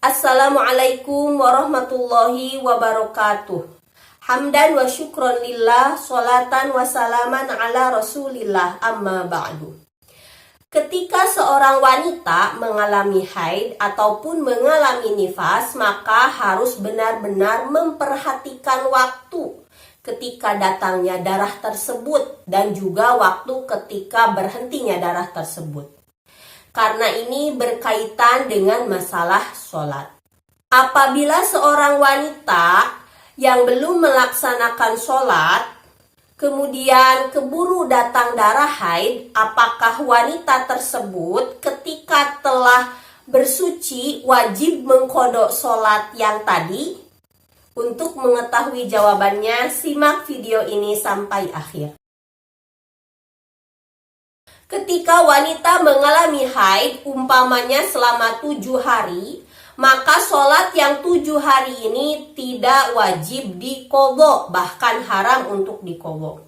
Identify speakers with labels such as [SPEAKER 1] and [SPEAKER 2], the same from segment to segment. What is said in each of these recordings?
[SPEAKER 1] Assalamualaikum warahmatullahi wabarakatuh. Hamdan wa syukron lillah, sholatan wa salaman ala rasulillah, amma ba'du. Ketika seorang wanita mengalami haid ataupun mengalami nifas, maka harus benar-benar memperhatikan waktu ketika datangnya darah tersebut dan juga waktu ketika berhentinya darah tersebut. Karena ini berkaitan dengan masalah sholat. Apabila seorang wanita yang belum melaksanakan sholat, kemudian keburu datang darah haid, apakah wanita tersebut ketika telah bersuci wajib mengqadha sholat yang tadi? Untuk mengetahui jawabannya, simak video ini sampai akhir. Ketika wanita mengalami haid, umpamanya selama 7 hari, maka sholat yang 7 hari ini tidak wajib diqadha, bahkan haram untuk diqadha.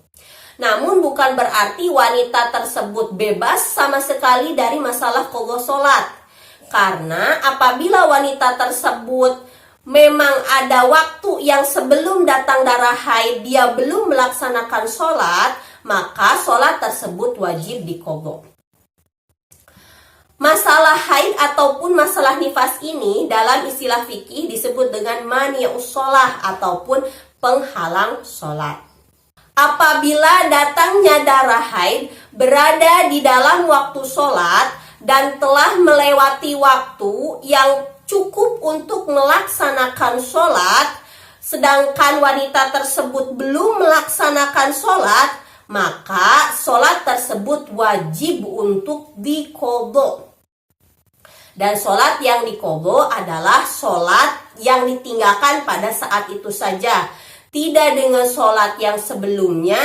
[SPEAKER 1] Namun bukan berarti wanita tersebut bebas sama sekali dari masalah qadha sholat. Karena apabila wanita tersebut memang ada waktu yang sebelum datang darah haid dia belum melaksanakan sholat, maka sholat tersebut wajib diqadha. Masalah haid ataupun masalah nifas ini dalam istilah fikih disebut dengan mani'us sholah ataupun penghalang sholat. Apabila datangnya darah haid berada di dalam waktu sholat dan telah melewati waktu yang cukup untuk melaksanakan sholat, sedangkan wanita tersebut belum melaksanakan sholat, maka sholat tersebut wajib untuk diqadha. Dan sholat yang diqadha adalah sholat yang ditinggalkan pada saat itu saja, tidak dengan sholat yang sebelumnya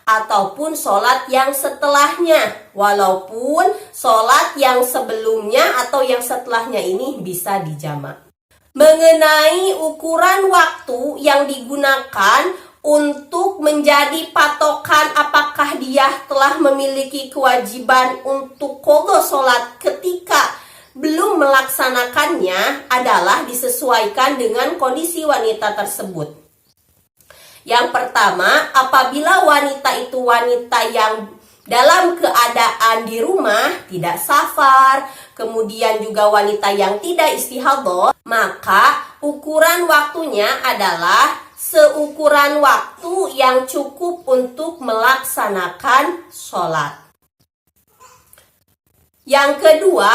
[SPEAKER 1] ataupun sholat yang setelahnya. Walaupun sholat yang sebelumnya atau yang setelahnya ini bisa dijamak. Mengenai ukuran waktu yang digunakan untuk menjadi patokan apakah dia telah memiliki kewajiban untuk qadha sholat ketika belum melaksanakannya adalah disesuaikan dengan kondisi wanita tersebut. Yang pertama, apabila wanita itu wanita yang dalam keadaan di rumah, tidak safar, kemudian juga wanita yang tidak istihadhah, maka ukuran waktunya adalah seukuran waktu yang cukup untuk melaksanakan sholat. Yang kedua,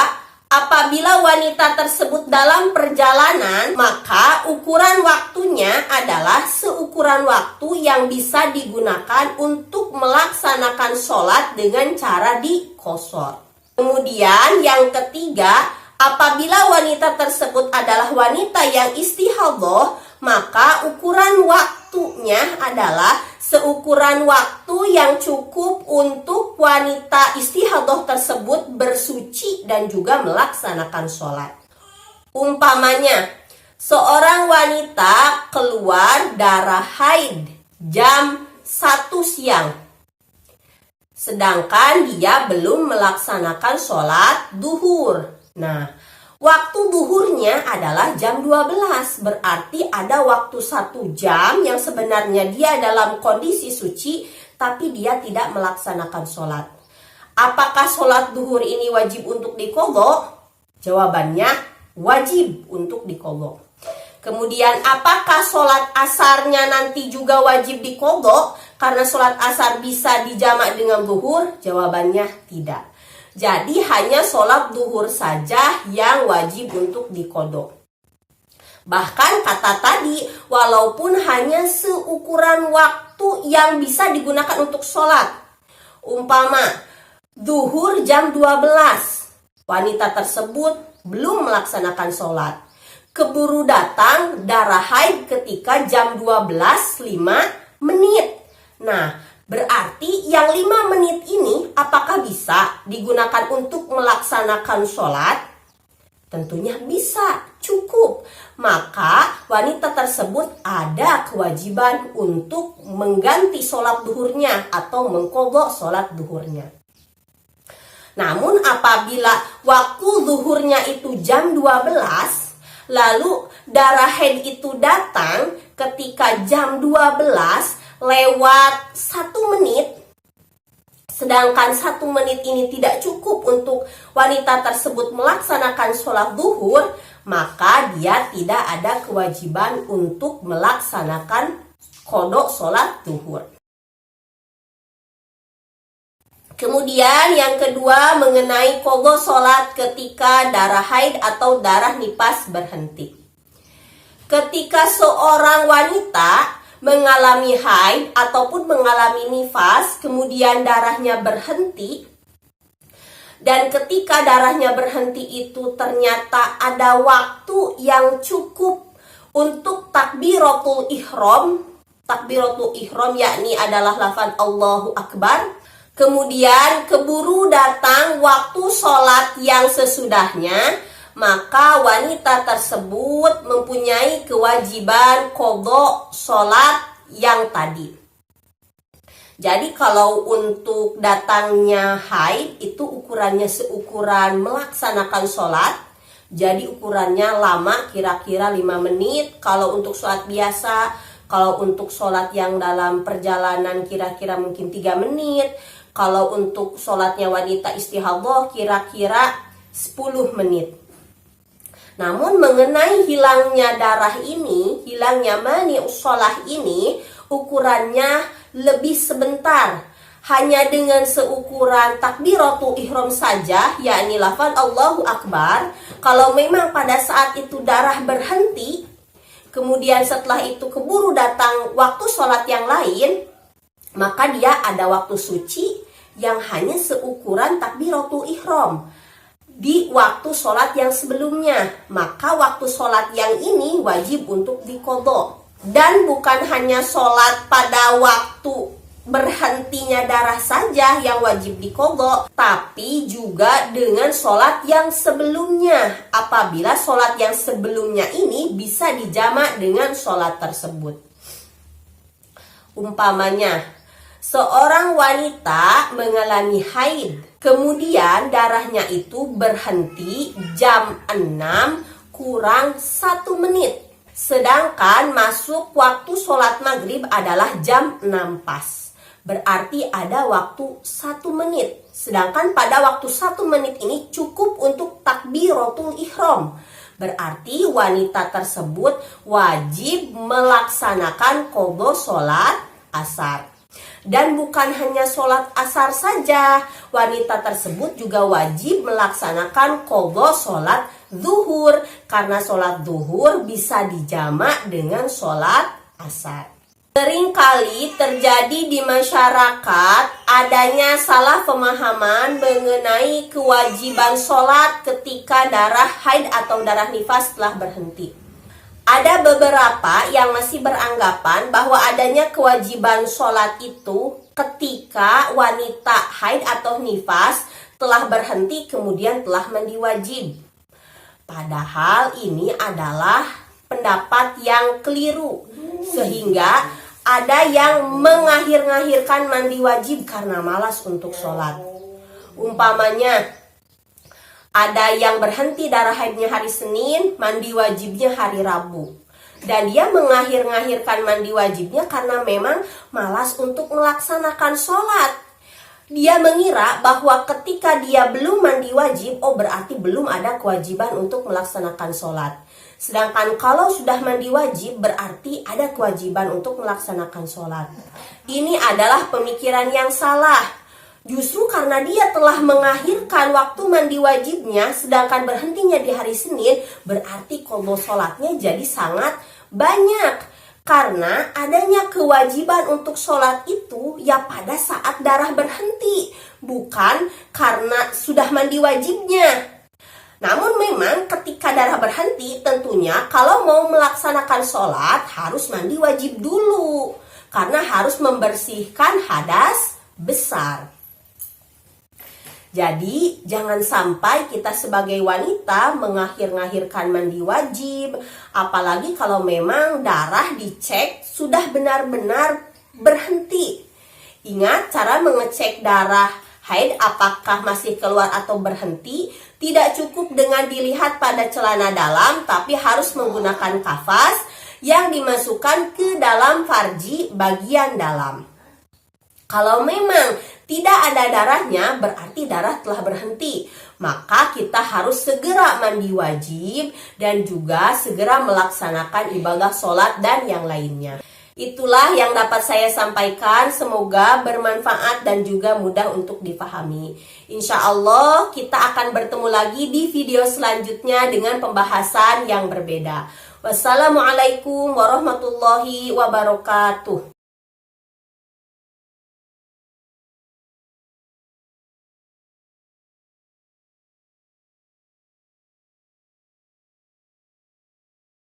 [SPEAKER 1] apabila wanita tersebut dalam perjalanan, maka ukuran waktunya adalah seukuran waktu yang bisa digunakan untuk melaksanakan sholat dengan cara diqosor. Kemudian yang ketiga, apabila wanita tersebut adalah wanita yang istihadhah, maka ukuran waktunya adalah seukuran waktu yang cukup untuk wanita istihadhah tersebut bersuci dan juga melaksanakan sholat. Umpamanya, seorang wanita keluar darah haid jam 1 siang, sedangkan dia belum melaksanakan sholat duhur. Nah, waktu duhurnya adalah jam 12, berarti ada waktu 1 jam yang sebenarnya dia dalam kondisi suci, tapi dia tidak melaksanakan sholat. Apakah sholat duhur ini wajib untuk diqadha? Jawabannya wajib untuk diqadha. Kemudian apakah sholat asarnya nanti juga wajib diqadha? Karena sholat asar bisa dijamak dengan duhur? Jawabannya tidak. Jadi hanya sholat duhur saja yang wajib untuk diqadha. Bahkan kata tadi, walaupun hanya seukuran waktu yang bisa digunakan untuk sholat. Umpama, duhur jam 12, wanita tersebut belum melaksanakan sholat. Keburu datang darah haid ketika jam 12:05. Nah, berarti yang 5 menit ini apakah bisa digunakan untuk melaksanakan sholat? Tentunya bisa, cukup. Maka wanita tersebut ada kewajiban untuk mengganti sholat duhurnya atau mengqadha sholat duhurnya. Namun apabila waktu zuhurnya itu jam 12, Lalu darah haid itu datang ketika jam 12 lewat 1 menit. Sedangkan 1 menit ini tidak cukup untuk wanita tersebut melaksanakan sholat zuhur, maka dia tidak ada kewajiban untuk melaksanakan qada sholat zuhur. Kemudian yang kedua mengenai qada sholat ketika darah haid atau darah nifas berhenti. Ketika seorang wanita mengalami haid ataupun mengalami nifas, kemudian darahnya berhenti, dan ketika darahnya berhenti itu ternyata ada waktu yang cukup untuk takbiratul ihram. Takbiratul ihram yakni adalah lafaz Allahu Akbar. Kemudian keburu datang waktu sholat yang sesudahnya, maka wanita tersebut mempunyai kewajiban qada sholat yang tadi. Jadi kalau untuk datangnya haid itu ukurannya seukuran melaksanakan sholat. Jadi ukurannya lama, kira-kira 5 menit. Kalau untuk sholat biasa, kalau untuk sholat yang dalam perjalanan kira-kira mungkin 3 menit. Kalau untuk sholatnya wanita istihadhah kira-kira 10 menit. Namun mengenai hilangnya darah ini, hilangnya mani'us shalah ini, ukurannya lebih sebentar. Hanya dengan seukuran takbiratul ihram saja, yakni lafaz Allahu Akbar. Kalau memang pada saat itu darah berhenti, kemudian setelah itu keburu datang waktu sholat yang lain, maka dia ada waktu suci yang hanya seukuran takbiratul ihram di waktu sholat yang sebelumnya. Maka waktu sholat yang ini wajib untuk diqadha. Dan bukan hanya sholat pada waktu berhentinya darah saja yang wajib diqadha, tapi juga dengan sholat yang sebelumnya, apabila sholat yang sebelumnya ini bisa dijamak dengan sholat tersebut. Umpamanya, seorang wanita mengalami haid, kemudian darahnya itu berhenti jam 6 kurang 1 menit. Sedangkan masuk waktu sholat maghrib adalah jam 6 pas. Berarti ada waktu 1 menit. Sedangkan pada waktu 1 menit ini cukup untuk takbiratul ihram. Berarti wanita tersebut wajib melaksanakan qada sholat asar. Dan bukan hanya sholat asar saja, wanita tersebut juga wajib melaksanakan qada sholat zuhur, karena sholat zuhur bisa dijamak dengan sholat asar. Seringkali terjadi di masyarakat adanya salah pemahaman mengenai kewajiban sholat ketika darah haid atau darah nifas telah berhenti. Ada beberapa yang masih beranggapan bahwa adanya kewajiban sholat itu ketika wanita haid atau nifas telah berhenti kemudian telah mandi wajib. Padahal ini adalah pendapat yang keliru, sehingga ada yang mengakhir-akhirkan mandi wajib karena malas untuk sholat. Umpamanya, ada yang berhenti darah haidnya hari Senin, mandi wajibnya hari Rabu. Dan dia mengakhir-akhirkan mandi wajibnya karena memang malas untuk melaksanakan sholat. Dia mengira bahwa ketika dia belum mandi wajib, oh berarti belum ada kewajiban untuk melaksanakan sholat. Sedangkan kalau sudah mandi wajib, berarti ada kewajiban untuk melaksanakan sholat. Ini adalah pemikiran yang salah. Justru karena dia telah mengakhirkan waktu mandi wajibnya, sedangkan berhentinya di hari Senin, berarti qada sholatnya jadi sangat banyak. Karena adanya kewajiban untuk sholat itu ya pada saat darah berhenti, bukan karena sudah mandi wajibnya. Namun memang ketika darah berhenti, tentunya kalau mau melaksanakan sholat harus mandi wajib dulu, karena harus membersihkan hadas besar. Jadi jangan sampai kita sebagai wanita mengakhir-akhirkan mandi wajib, apalagi kalau memang darah dicek sudah benar-benar berhenti. Ingat cara mengecek darah haid apakah masih keluar atau berhenti, Tidak cukup dengan dilihat pada celana dalam, tapi harus menggunakan kafas yang dimasukkan ke dalam farji bagian dalam. Kalau memang tidak ada darahnya, berarti darah telah berhenti. Maka kita harus segera mandi wajib dan juga segera melaksanakan ibadah sholat dan yang lainnya. Itulah yang dapat saya sampaikan, semoga bermanfaat dan juga mudah untuk dipahami. Insya Allah kita akan bertemu lagi di video selanjutnya dengan pembahasan yang berbeda. Wassalamualaikum warahmatullahi wabarakatuh.